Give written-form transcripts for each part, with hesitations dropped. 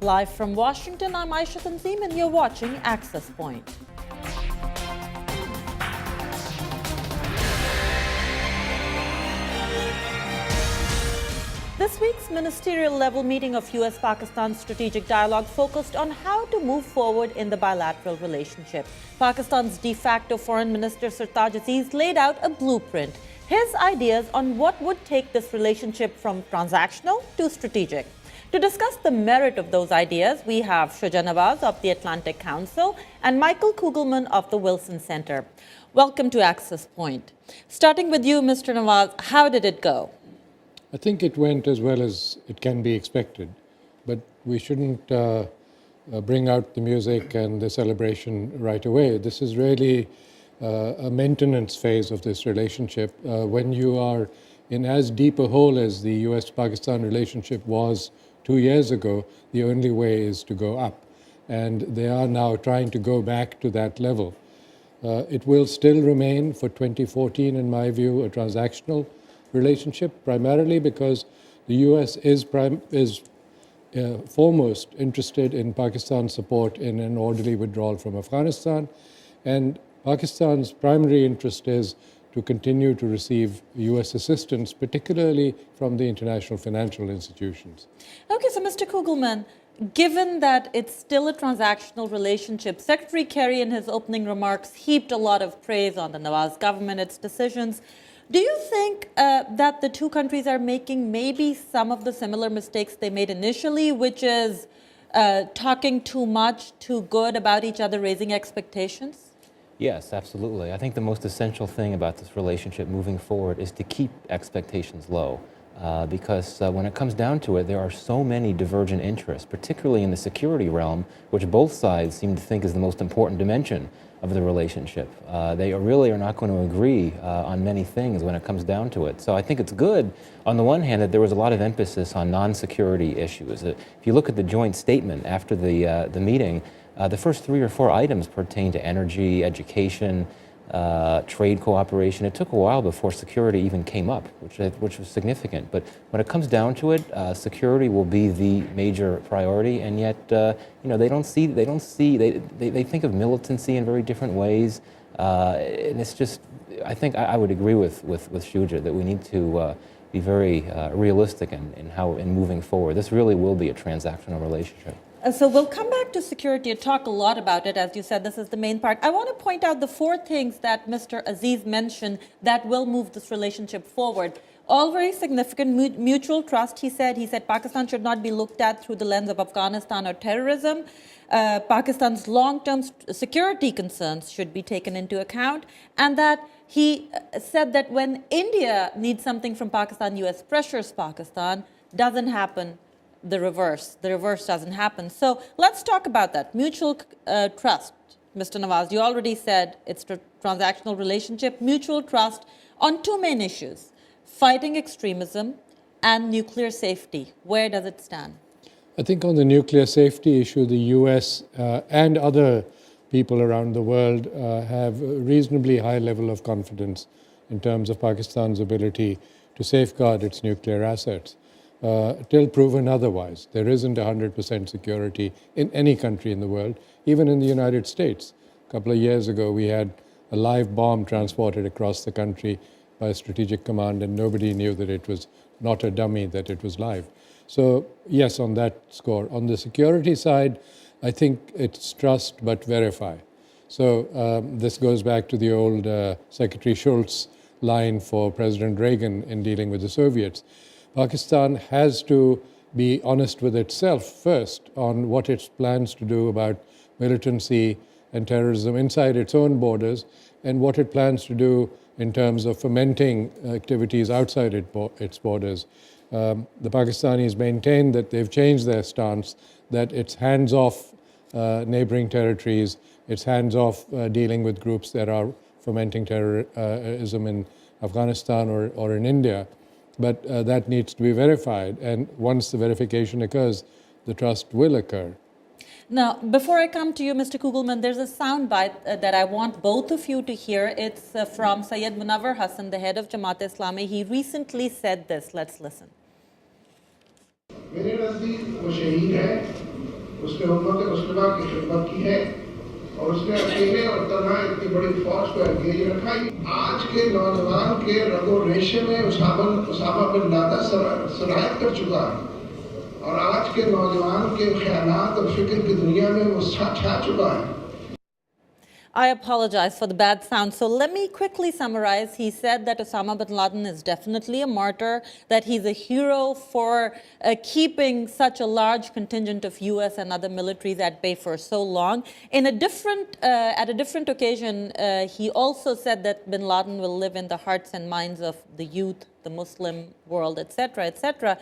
Live from Washington, I'm Aisha Tanzim and you're watching Access Point. This week's ministerial level meeting of US-Pakistan strategic dialogue focused on how to move forward in the bilateral relationship. Pakistan's de facto foreign minister Sartaj Aziz laid out a blueprint, his ideas on what would take this relationship from transactional to strategic. To discuss the merit of those ideas, we have Shuja Nawaz of the Atlantic Council and Michael Kugelman of the Wilson Center. Welcome to Access Point. Starting with you, Mr. Nawaz, how did it go? I think it went as well as it can be expected, but we shouldn't bring out the music and the celebration right away. This is really a maintenance phase of this relationship. When you are in as deep a hole as the US-Pakistan relationship was 2 years ago, the only way is to go up. And they are now trying to go back to that level. It will still remain for 2014, in my view, a transactional relationship, primarily because the US is foremost interested in Pakistan's support in an orderly withdrawal from Afghanistan. And Pakistan's primary interest is to continue to receive US assistance, particularly from the international financial institutions. Okay, so Mr. Kugelman, given that it's still a transactional relationship, Secretary Kerry in his opening remarks heaped a lot of praise on the Nawaz government, its decisions. Do you think that the two countries are making maybe some of the similar mistakes they made initially, which is talking too much, too good about each other, raising expectations? Yes, absolutely. I think the most essential thing about this relationship moving forward is to keep expectations low. Because when it comes down to it, there are so many divergent interests, particularly in the security realm, which both sides seem to think is the most important dimension of the relationship. They really are not going to agree on many things when it comes down to it. So I think it's good, on the one hand, that there was a lot of emphasis on non-security issues. If you look at the joint statement after the meeting, the first 3 or 4 items pertain to energy, education, trade cooperation. It took a while before security even came up, which was significant. But when it comes down to it, security will be the major priority, and yet they think of militancy in very different ways, and it's just, I think I would agree with Shuja that we need to be very realistic in moving forward. This really will be a transactional relationship. So we'll come back to security and talk a lot about it. As you said, this is the main part. I want to point out the 4 things that Mr. Aziz mentioned that will move this relationship forward. All very significant. Mutual trust, he said. He said Pakistan should not be looked at through the lens of Afghanistan or terrorism. Pakistan's long-term security concerns should be taken into account. And that he said that when India needs something from Pakistan, US pressures Pakistan, doesn't happen. The reverse doesn't happen. So let's talk about that. Mutual trust, Mr. Nawaz, you already said it's a transactional relationship. Mutual trust on 2 main issues, fighting extremism and nuclear safety. Where does it stand? I think on the nuclear safety issue, the US and other people around the world have a reasonably high level of confidence in terms of Pakistan's ability to safeguard its nuclear assets. Till proven otherwise. There isn't 100% security in any country in the world, even in the United States. A couple of years ago, we had a live bomb transported across the country by a strategic command, and nobody knew that it was not a dummy, that it was live. So yes, on that score. On the security side, I think it's trust but verify. So this goes back to the old Secretary Shultz line for President Reagan in dealing with the Soviets. Pakistan has to be honest with itself first on what it plans to do about militancy and terrorism inside its own borders, and what it plans to do in terms of fomenting activities outside its borders. The Pakistanis maintain that they've changed their stance, that it's hands-off neighboring territories, it's hands-off dealing with groups that are fomenting terrorism in Afghanistan or in India. But that needs to be verified, and once the verification occurs, the trust will occur. Now, before I come to you, Mr. Kugelman, there's a soundbite that I want both of you to hear. It's from Syed Munawar Hassan, the head of Jamaat-e-Islami. He recently said this. Let's listen. मेरे नज़दीक वो शहीद है उसने उम्मत मुस्लिमा की खिदमत की है और उसने अकेले और तन्हा इतनी बड़ी फौज को एंगेज रखा। आज के नौजवान के रगो रेशे में उसामा बिन लादेन सरायत कर चुका है और आज के नौजवान के ख्यालात और फिक्र की दुनिया में वो छा चुका है। I apologize for the bad sound. So let me quickly summarize. He said that Osama bin Laden is definitely a martyr, that he's a hero for keeping such a large contingent of U.S. and other militaries at bay for so long. At a different occasion, he also said that bin Laden will live in the hearts and minds of the youth, the Muslim world, etc., etc.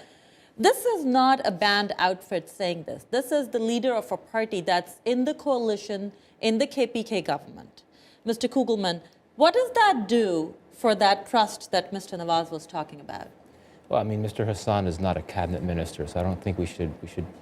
This is not a banned outfit saying this. This is the leader of a party that's in the coalition in the KPK government. Mr. Kugelman, what does that do for that trust that Mr. Nawaz was talking about? Well, I mean, Mr. Hassan is not a cabinet minister, so I don't think we should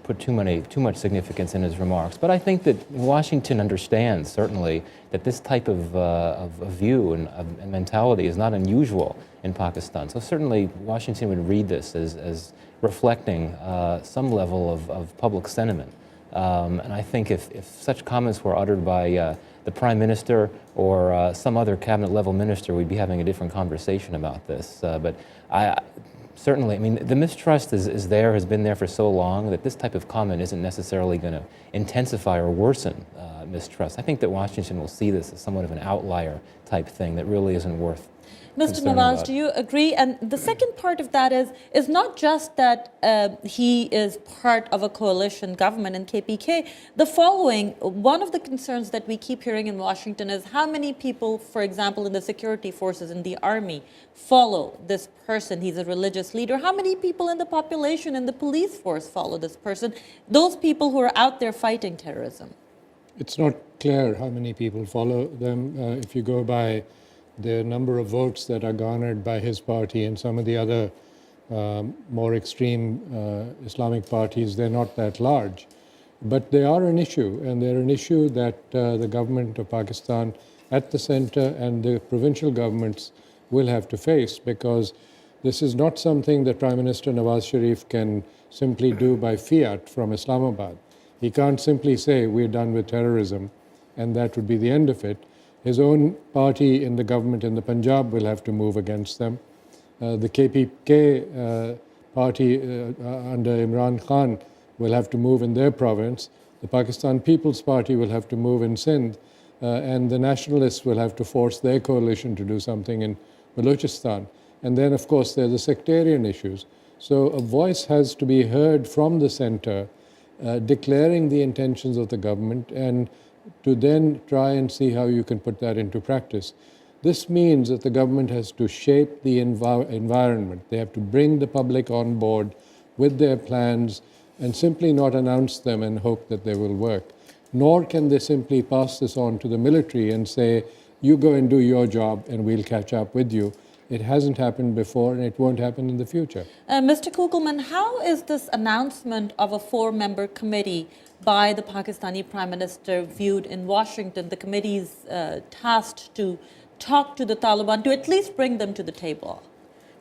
put too much significance in his remarks. But I think that Washington understands certainly that this type of view and mentality is not unusual in Pakistan. So certainly Washington would read this as reflecting some level of public sentiment. And I think if such comments were uttered by the Prime Minister or some other cabinet level minister, we'd be having a different conversation about this. But certainly, I mean, the mistrust is there, has been there for so long that this type of comment isn't necessarily going to intensify or worsen mistrust. I think that Washington will see this as somewhat of an outlier type thing that really isn't worth Mr. Nawaz, do you agree? And the second part of that is not just that he is part of a coalition government in KPK. The following, one of the concerns that we keep hearing in Washington is how many people, for example, in the security forces, in the army, follow this person. He's a religious leader. How many people in the population, in the police force, follow this person? Those people who are out there fighting terrorism. It's not clear how many people follow them. If you go by the number of votes that are garnered by his party and some of the other more extreme Islamic parties, they're not that large. But they are an issue, and they're an issue that the government of Pakistan at the center and the provincial governments will have to face, because this is not something that Prime Minister Nawaz Sharif can simply do by fiat from Islamabad. He can't simply say, we're done with terrorism, and that would be the end of it. His own party in the government in the Punjab will have to move against them. The KPK party under Imran Khan will have to move in their province. The Pakistan People's Party will have to move in Sindh. And the nationalists will have to force their coalition to do something in Balochistan. And then, of course, there are the sectarian issues. So a voice has to be heard from the center declaring the intentions of the government, and to then try and see how you can put that into practice. This means that the government has to shape the environment. They have to bring the public on board with their plans and simply not announce them and hope that they will work. Nor can they simply pass this on to the military and say, you go and do your job and we'll catch up with you. It hasn't happened before, and it won't happen in the future. Mr. Kugelman, how is this announcement of a 4-member committee by the Pakistani Prime Minister viewed in Washington? The committee is tasked to talk to the Taliban, to at least bring them to the table.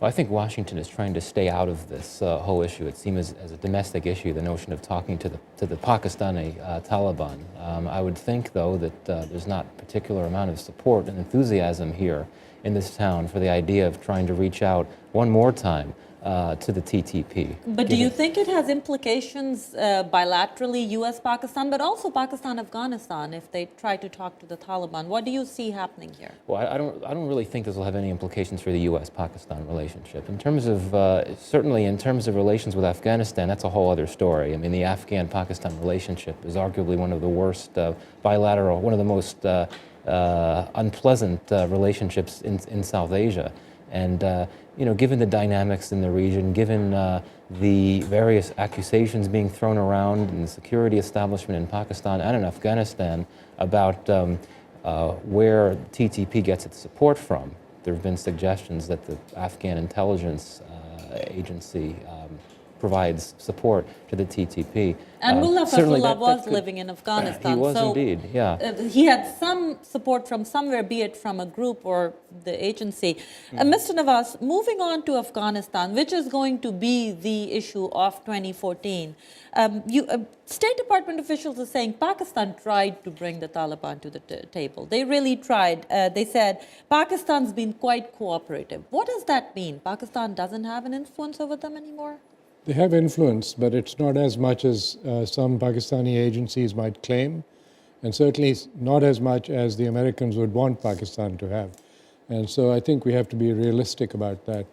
Well, I think Washington is trying to stay out of this whole issue. It seems as a domestic issue, the notion of talking to the Pakistani Taliban. I would think, though, that there's not a particular amount of support and enthusiasm here in this town for the idea of trying to reach out one more time to the TTP. But do you think it has implications bilaterally, U.S.-Pakistan, but also Pakistan-Afghanistan, if they try to talk to the Taliban? What do you see happening here? Well, I don't really think this will have any implications for the U.S.-Pakistan relationship. In terms of, certainly in terms of relations with Afghanistan, that's a whole other story. I mean, the Afghan-Pakistan relationship is arguably one of the worst bilateral, one of the most unpleasant relationships in South Asia. And you know, given the dynamics in the region, given the various accusations being thrown around in the security establishment in Pakistan and in Afghanistan about where TTP gets its support from, there have been suggestions that the Afghan intelligence agency provides support to the TTP. And Mullah Certainly Fazlullah that was could- living in Afghanistan. He was so indeed, yeah. He had some support from somewhere, be it from a group or the agency. Mr. Nawaz, moving on to Afghanistan, which is going to be the issue of 2014, State Department officials are saying Pakistan tried to bring the Taliban to the table. They really tried. They said Pakistan's been quite cooperative. What does that mean? Pakistan doesn't have an influence over them anymore? They have influence, but it's not as much as some Pakistani agencies might claim, and certainly not as much as the Americans would want Pakistan to have. And so I think we have to be realistic about that.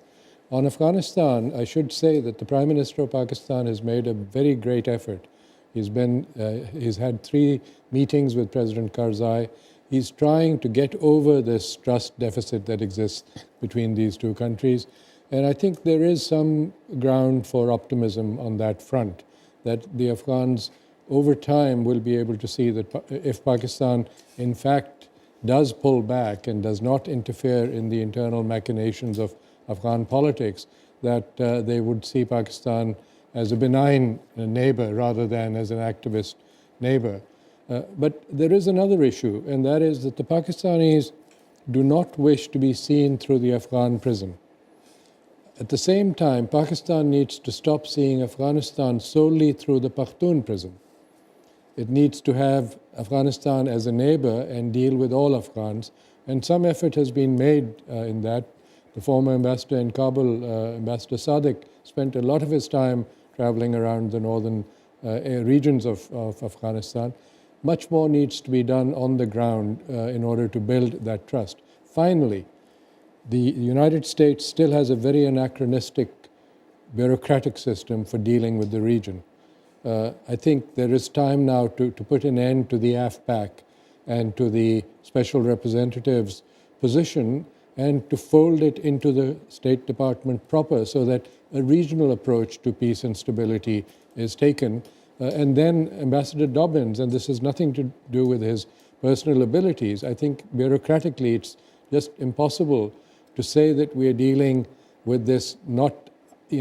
On Afghanistan, I should say that the Prime Minister of Pakistan has made a very great effort. He's had 3 meetings with President Karzai. He's trying to get over this trust deficit that exists between these two countries. And I think there is some ground for optimism on that front, that the Afghans over time will be able to see that if Pakistan in fact does pull back and does not interfere in the internal machinations of Afghan politics, that they would see Pakistan as a benign neighbor rather than as an activist neighbor. But there is another issue, and that is that the Pakistanis do not wish to be seen through the Afghan prism. At the same time, Pakistan needs to stop seeing Afghanistan solely through the Pakhtun prism. It needs to have Afghanistan as a neighbor and deal with all Afghans. And some effort has been made in that. The former ambassador in Kabul, Ambassador Sadiq, spent a lot of his time traveling around the northern regions of Afghanistan. Much more needs to be done on the ground in order to build that trust. Finally, the United States still has a very anachronistic bureaucratic system for dealing with the region. I think there is time now to put an end to the AFPAC and to the special representative's position and to fold it into the State Department proper so that a regional approach to peace and stability is taken. And then Ambassador Dobbins, and this has nothing to do with his personal abilities, I think bureaucratically it's just impossible to say that we are dealing with this not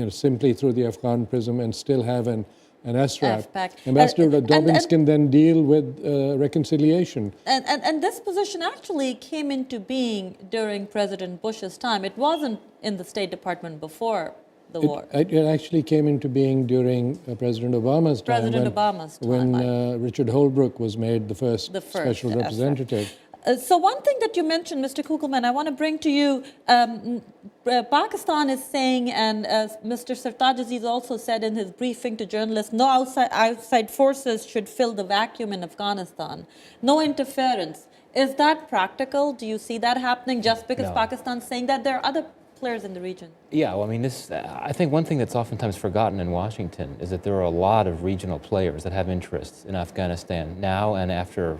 simply through the Afghan prism and still have an SRAP. AFPAC. Ambassador Dobbins can then deal with reconciliation. And this position actually came into being during President Bush's time. It wasn't in the State Department before the war. It actually came into being during President Obama's time. When Richard Holbrooke was made the first special representative. So one thing that you mentioned, Mr. Kugelman, I want to bring to you, Pakistan is saying, and Mr. Sartaj Aziz also said in his briefing to journalists, no outside forces should fill the vacuum in Afghanistan. No interference. Is that practical? Do you see that happening just because Pakistan's saying that? There are other players in the region. Yeah, well, I mean, I think one thing that's oftentimes forgotten in Washington is that there are a lot of regional players that have interests in Afghanistan now and after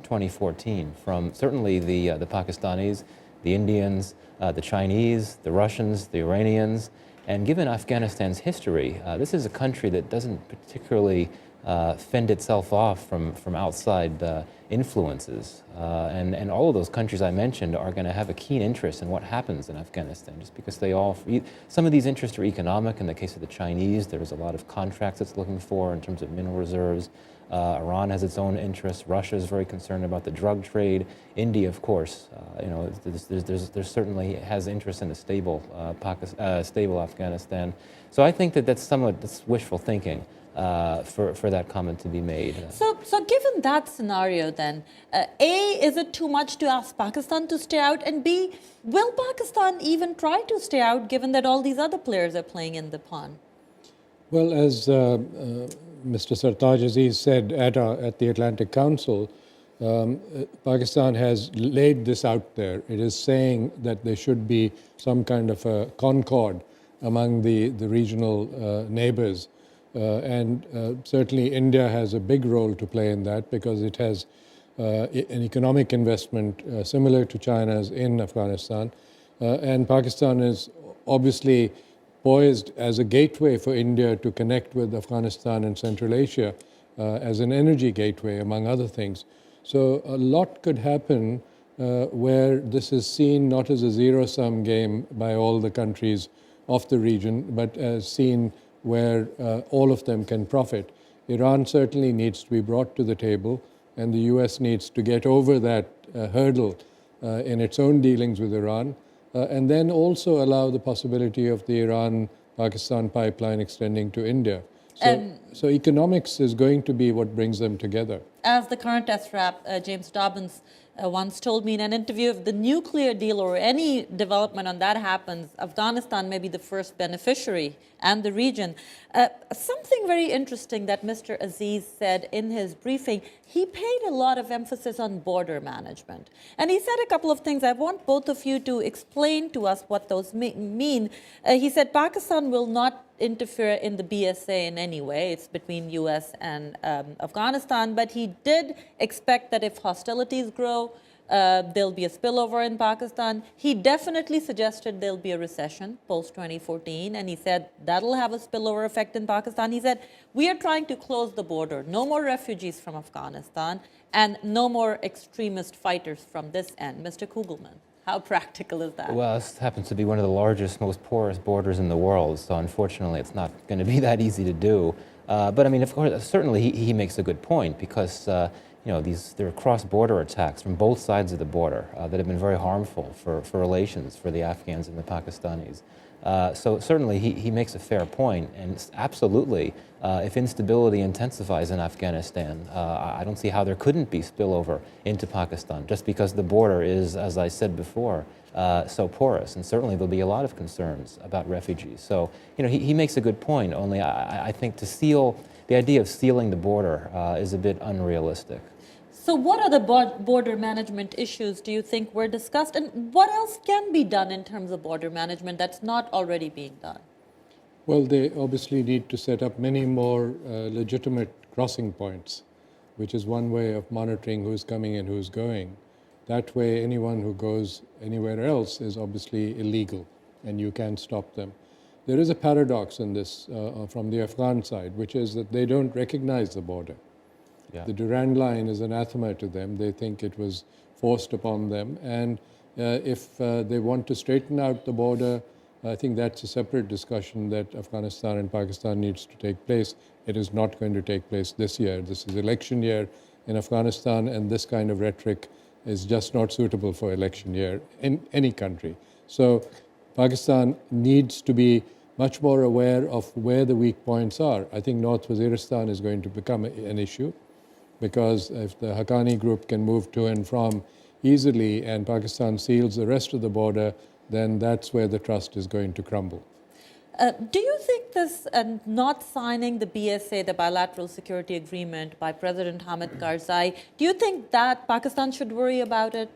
2014, from certainly the Pakistanis, the Indians, the Chinese, the Russians, the Iranians. And given Afghanistan's history, this is a country that doesn't particularly fend itself off from outside influences. And all of those countries I mentioned are going to have a keen interest in what happens in Afghanistan, just because some of these interests are economic. In the case of the Chinese, there's a lot of contracts it's looking for in terms of mineral reserves. Iran has its own interests. Russia is very concerned about the drug trade. India, of course, there's certainly has interest in a stable Afghanistan. So I think that's wishful thinking. For that comment to be made. So given that scenario then, A, is it too much to ask Pakistan to stay out? And B, will Pakistan even try to stay out given that all these other players are playing in the pond? Well, as Mr. Sartaj Aziz said at the Atlantic Council, Pakistan has laid this out there. It is saying that there should be some kind of a concord among the regional neighbors. And certainly India has a big role to play in that because it has an economic investment similar to China's in Afghanistan. And Pakistan is obviously poised as a gateway for India to connect with Afghanistan and Central Asia as an energy gateway, among other things. So a lot could happen where this is seen not as a zero-sum game by all the countries of the region, but as seen where all of them can profit. Iran certainly needs to be brought to the table, and the US needs to get over that hurdle in its own dealings with Iran, and then also allow the possibility of the Iran-Pakistan pipeline extending to India. So economics is going to be what brings them together. As the current SRAP, James Dobbins, once told me in an interview, if the nuclear deal or any development on that happens, Afghanistan may be the first beneficiary and the region. Something very interesting that Mr. Aziz said in his briefing, he paid a lot of emphasis on border management. And he said a couple of things. I want both of you to explain to us what those mean. He said Pakistan will not interfere in the BSA in any way. It's between US and Afghanistan. But he did expect that if hostilities grow, there'll be a spillover in Pakistan. He definitely suggested there'll be a recession post-2014, and he said that'll have a spillover effect in Pakistan. He said, we are trying to close the border. No more refugees from Afghanistan, and no more extremist fighters from this end. Mr. Kugelman, how practical is that? Well, this happens to be one of the largest, most porous borders in the world, so unfortunately it's not going to be that easy to do. But I mean, of course, certainly he makes a good point, because there are cross-border attacks from both sides of the border that have been very harmful for relations for the Afghans and the Pakistanis. So certainly he makes a fair point, and absolutely, if instability intensifies in Afghanistan, I don't see how there couldn't be spillover into Pakistan, just because the border is, as I said before, so porous, and certainly there'll be a lot of concerns about refugees. So he makes a good point, only I think the idea of sealing the border is a bit unrealistic. So what other border management issues do you think were discussed, and what else can be done in terms of border management that's not already being done? Well, they obviously need to set up many more legitimate crossing points, which is one way of monitoring who's coming and who's going. That way, anyone who goes anywhere else is obviously illegal, and you can't stop them. There is a paradox in this from the Afghan side, which is that they don't recognize the border. Yeah. The Durand Line is anathema to them. They think it was forced upon them. And if they want to straighten out the border, I think that's a separate discussion that Afghanistan and Pakistan needs to take place. It is not going to take place this year. This is election year in Afghanistan, and this kind of rhetoric is just not suitable for election year in any country. So Pakistan needs to be much more aware of where the weak points are. I think North Waziristan is going to become an issue, because if the Haqqani group can move to and from easily and Pakistan seals the rest of the border, then that's where the trust is going to crumble. Do you think this not signing the BSA, the bilateral security agreement, by President Hamid Karzai, do you think that Pakistan should worry about it,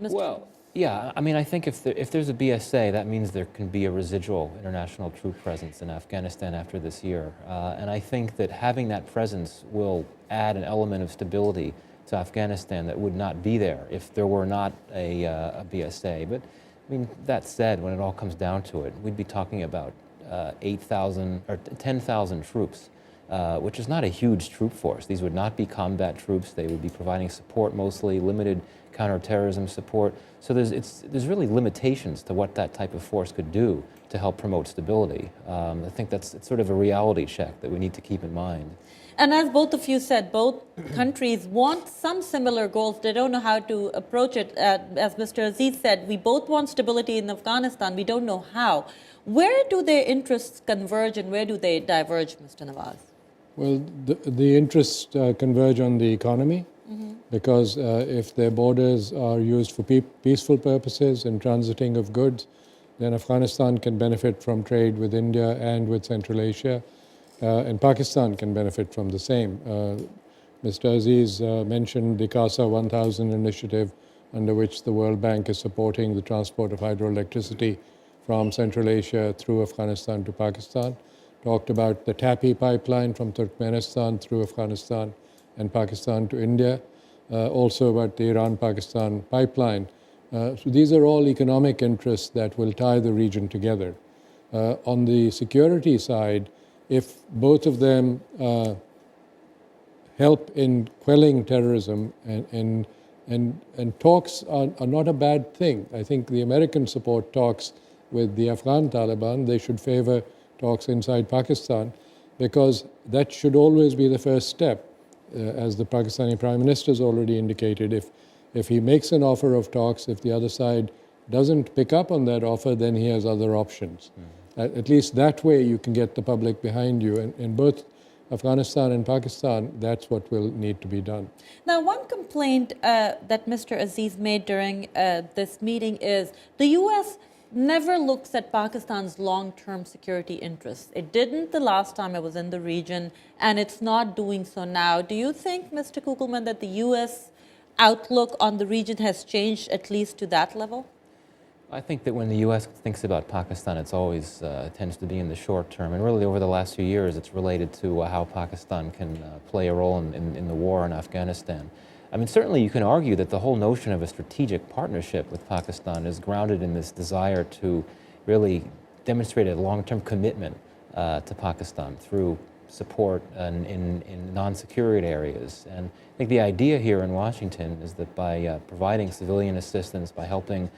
Mr. Well, yeah, I mean, I think if there's a BSA, that means there can be a residual international troop presence in Afghanistan after this year. And I think that having that presence will add an element of stability to Afghanistan that would not be there if there were not a BSA. But I mean, that said, when it all comes down to it, we'd be talking about 8,000 or 10,000 troops, which is not a huge troop force. These would not be combat troops. They would be providing support, mostly limited counterterrorism support. So there's really limitations to what that type of force could do to help promote stability. I think it's sort of a reality check that we need to keep in mind. And as both of you said, both countries want some similar goals. They don't know how to approach it. As Mr. Aziz said, we both want stability in Afghanistan. We don't know how. Where do their interests converge and where do they diverge, Mr. Nawaz? Well, the interests converge on the economy, because if their borders are used for peaceful purposes and transiting of goods, then Afghanistan can benefit from trade with India and with Central Asia. And Pakistan can benefit from the same. Mr. Aziz mentioned the CASA 1000 initiative, under which the World Bank is supporting the transport of hydroelectricity from Central Asia through Afghanistan to Pakistan. Talked about the TAPI pipeline from Turkmenistan through Afghanistan and Pakistan to India. Also about the Iran-Pakistan pipeline. So these are all economic interests that will tie the region together. On the security side, if both of them help in quelling terrorism, and talks are not a bad thing. I think the American support talks with the Afghan Taliban, they should favor talks inside Pakistan, because that should always be the first step. As the Pakistani Prime Minister has already indicated, if he makes an offer of talks, if the other side doesn't pick up on that offer, then he has other options. At least that way you can get the public behind you. And in both Afghanistan and Pakistan, that's what will need to be done. Now, one complaint that Mr. Aziz made during this meeting is the U.S. never looks at Pakistan's long-term security interests. It didn't the last time it was in the region, and it's not doing so now. Do you think, Mr. Kugelman, that the U.S. outlook on the region has changed at least to that level? I think that when the U.S. thinks about Pakistan, it's always tends to be in the short term. And really over the last few years, it's related to how Pakistan can play a role in the war in Afghanistan. I mean, certainly you can argue that the whole notion of a strategic partnership with Pakistan is grounded in this desire to really demonstrate a long-term commitment to Pakistan through support in non-security areas. And I think the idea here in Washington is that by providing civilian assistance, by helping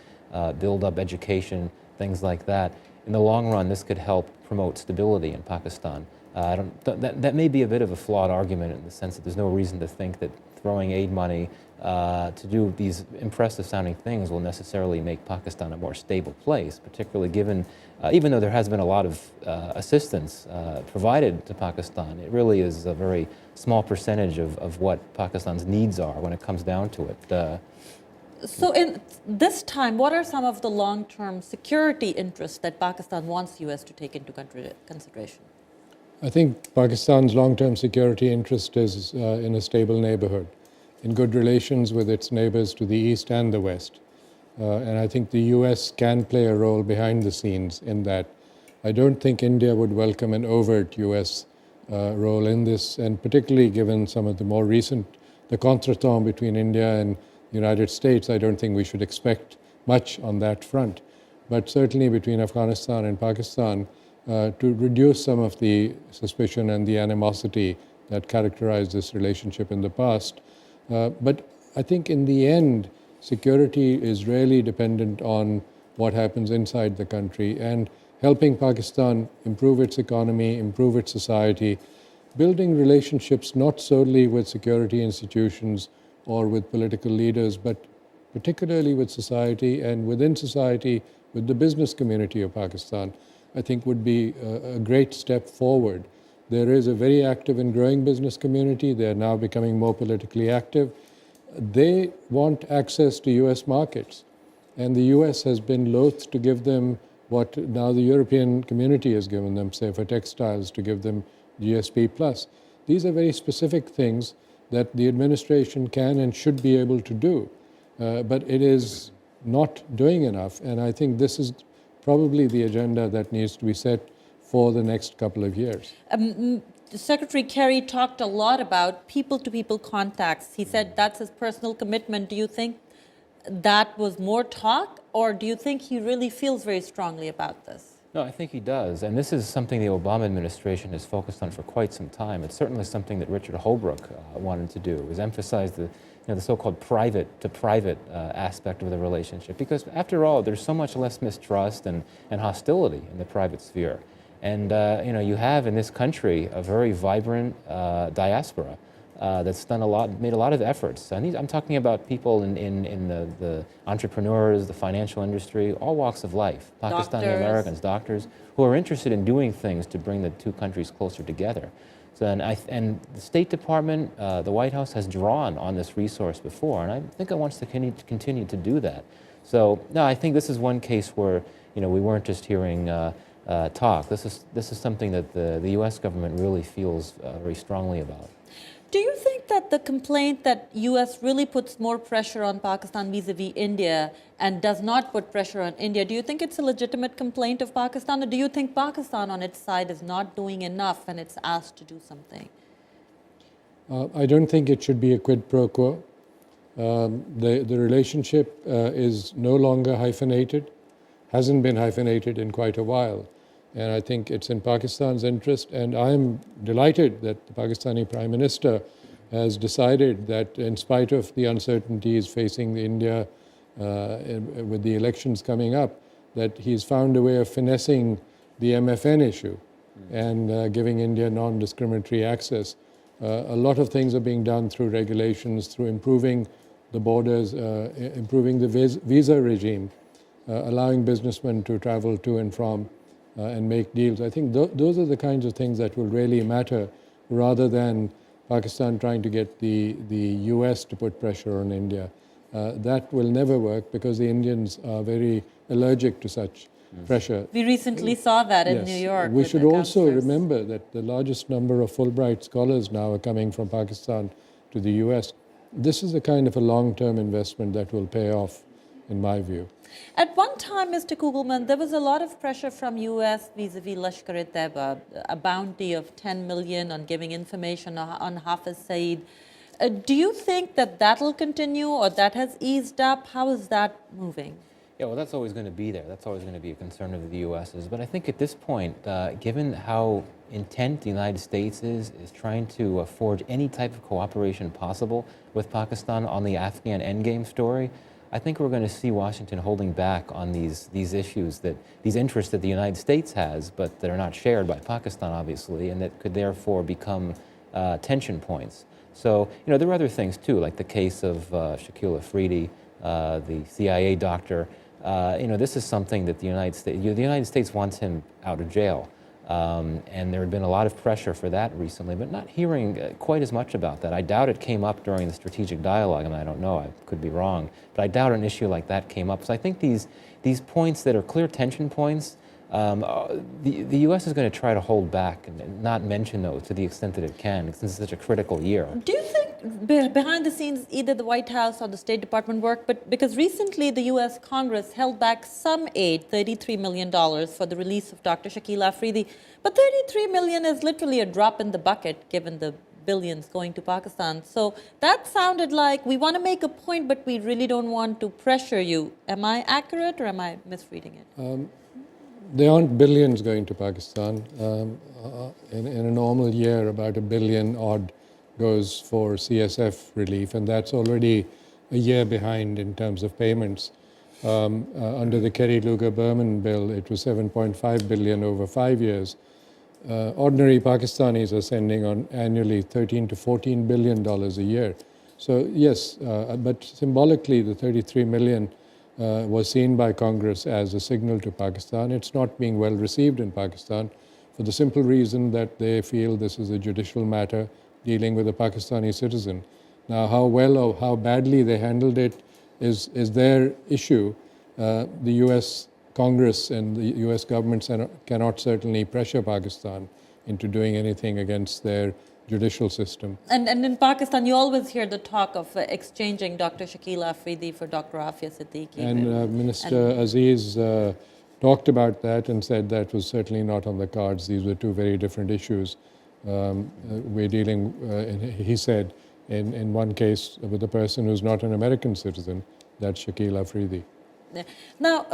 build up education, things like that, in the long run, this could help promote stability in Pakistan. That may be a bit of a flawed argument in the sense that there's no reason to think that throwing aid money to do these impressive sounding things will necessarily make Pakistan a more stable place, particularly given, even though there has been a lot of assistance provided to Pakistan, it really is a very small percentage of what Pakistan's needs are when it comes down to it. So in this time, what are some of the long-term security interests that Pakistan wants U.S. to take into consideration? I think Pakistan's long-term security interest is in a stable neighborhood, in good relations with its neighbors to the east and the west. And I think the U.S. can play a role behind the scenes in that. I don't think India would welcome an overt U.S. Role in this, and particularly given some of the more recent, the contretemps between India and the United States, I don't think we should expect much on that front. But certainly between Afghanistan and Pakistan, to reduce some of the suspicion and the animosity that characterized this relationship in the past. But I think in the end, security is really dependent on what happens inside the country, and helping Pakistan improve its economy, improve its society, building relationships not solely with security institutions or with political leaders, but particularly with society, and within society with the business community of Pakistan, I think would be a great step forward. There is a very active and growing business community. They're now becoming more politically active. They want access to US markets, and the US has been loath to give them what now the European community has given them, say for textiles, to give them GSP+. These are very specific things that the administration can and should be able to do, but it is not doing enough, and I think this is probably the agenda that needs to be set for the next couple of years. Secretary Kerry talked a lot about people-to-people contacts. He said that's his personal commitment. Do you think that was more talk, or do you think he really feels very strongly about this? No, I think he does, and this is something the Obama administration has focused on for quite some time. It's certainly something that Richard Holbrooke wanted to do, is emphasize the so-called private-to-private aspect of the relationship, because after all, there's so much less mistrust and hostility in the private sphere. And you have in this country a very vibrant diaspora that's done made a lot of efforts. And I'm talking about people in the entrepreneurs, the financial industry, all walks of life, Pakistani Americans, doctors, who are interested in doing things to bring the two countries closer together. So, and the State Department, the White House has drawn on this resource before, and I think it wants to continue to do that. So, no, I think this is one case where we weren't just hearing talk. This is something that the U.S. government really feels very strongly about. Do you think that the complaint that U.S. really puts more pressure on Pakistan vis-a-vis India and does not put pressure on India, do you think it's a legitimate complaint of Pakistan, or do you think Pakistan on its side is not doing enough and it's asked to do something? I don't think it should be a quid pro quo. The relationship is no longer hyphenated, hasn't been hyphenated in quite a while. And I think it's in Pakistan's interest, and I'm delighted that the Pakistani Prime Minister has decided that in spite of the uncertainties facing India with the elections coming up, that he's found a way of finessing the MFN issue and giving India non-discriminatory access. A lot of things are being done through regulations, through improving the borders, improving the visa regime, allowing businessmen to travel to and from and make deals. I think those are the kinds of things that will really matter, rather than Pakistan trying to get the US to put pressure on India. That will never work because the Indians are very allergic to such pressure. We recently saw that in New York. We with should the also counselors. remember that the largest number of Fulbright scholars now are coming from Pakistan to the US. This is a kind of a long-term investment that will pay off, in my view. At one time, Mr. Kugelman, there was a lot of pressure from U.S. vis-a-vis Lashkar-e-Taiba, a bounty of $10 million on giving information on Hafiz Saeed. Do you think that that'll continue, or that has eased up? How is that moving? Yeah, well, that's always going to be there. That's always going to be a concern of the U.S.'s. But I think at this point, given how intent the United States is trying to forge any type of cooperation possible with Pakistan on the Afghan endgame story, I think we're going to see Washington holding back on these issues, these interests that the United States has, but that are not shared by Pakistan, obviously, and that could therefore become tension points. So, there are other things too, like the case of Shakil Afridi, the CIA doctor. This is something that the United States wants him out of jail. And there had been a lot of pressure for that recently, but not hearing quite as much about that. I doubt it came up during the strategic dialogue, and I don't know, I could be wrong, but I doubt an issue like that came up. So I think these points that are clear tension points, the U.S. is going to try to hold back and not mention those to the extent that it can, since it's such a critical year. Do you think behind the scenes either the White House or the State Department work, but because recently the U.S. Congress held back some aid, $33 million, for the release of Dr. Shakil Afridi, but $33 million is literally a drop in the bucket given the billions going to Pakistan. So that sounded like we want to make a point, but we really don't want to pressure you. Am I accurate or am I misreading it? There aren't billions going to Pakistan. In a normal year, about $1 billion odd goes for CSF relief, and that's already a year behind in terms of payments. Under the Kerry-Lugar-Berman bill, it was $7.5 billion over 5 years. Ordinary Pakistanis are sending on annually $13 to $14 billion a year. So yes, but symbolically, the $33 million was seen by Congress as a signal to Pakistan. It's not being well received in Pakistan for the simple reason that they feel this is a judicial matter dealing with a Pakistani citizen. Now, how well or how badly they handled it is their issue. The US Congress and the US government cannot certainly pressure Pakistan into doing anything against their judicial system. And in Pakistan, you always hear the talk of exchanging Dr. Shakil Afridi for Dr. Afia Siddiqui. And Minister Aziz talked about that and said that was certainly not on the cards. These were two very different issues. We're dealing, he said, in one case with a person who's not an American citizen, that's Shakil Afridi. Now,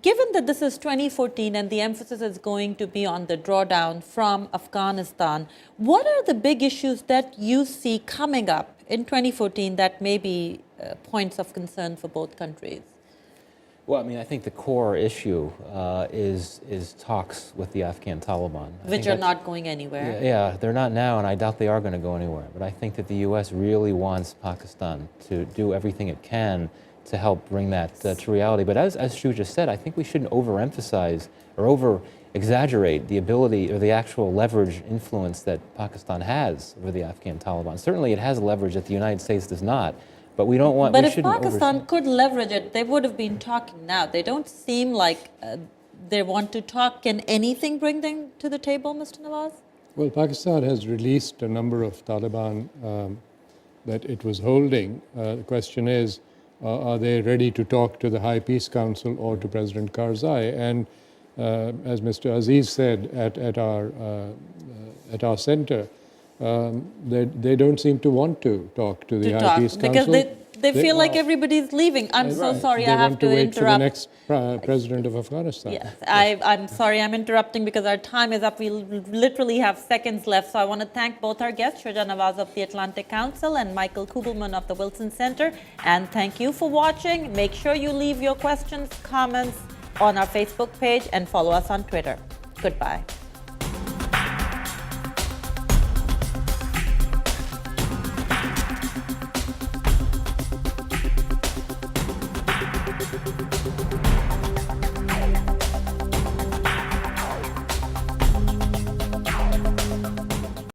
given that this is 2014 and the emphasis is going to be on the drawdown from Afghanistan, what are the big issues that you see coming up in 2014 that may be points of concern for both countries? Well, I mean, I think the core issue is talks with the Afghan Taliban. Which are not going anywhere. Yeah, they're not now, and I doubt they are going to go anywhere. But I think that the U.S. really wants Pakistan to do everything it can to help bring that to reality. But as Shu just said, I think we shouldn't overemphasize or over-exaggerate the ability or the actual leverage influence that Pakistan has over the Afghan Taliban. Certainly it has leverage that the United States does not, but we don't want... But if Pakistan could leverage it, they would have been talking now. They don't seem like they want to talk. Can anything bring them to the table, Mr. Nawaz? Well, Pakistan has released a number of Taliban that it was holding. The question is, are they ready to talk to the High Peace Council or to President Karzai? And as Mr. Aziz said at our center, they don't seem to want to talk to the High Peace Council. Because they feel like everybody's leaving. I'm so sorry, I have to interrupt. They want to wait for the next president of Afghanistan. Yes, I'm sorry, I'm interrupting because our time is up. We literally have seconds left. So I want to thank both our guests, Shuja Nawaz of the Atlantic Council and Michael Kugelman of the Wilson Center. And thank you for watching. Make sure you leave your questions, comments on our Facebook page and follow us on Twitter. Goodbye.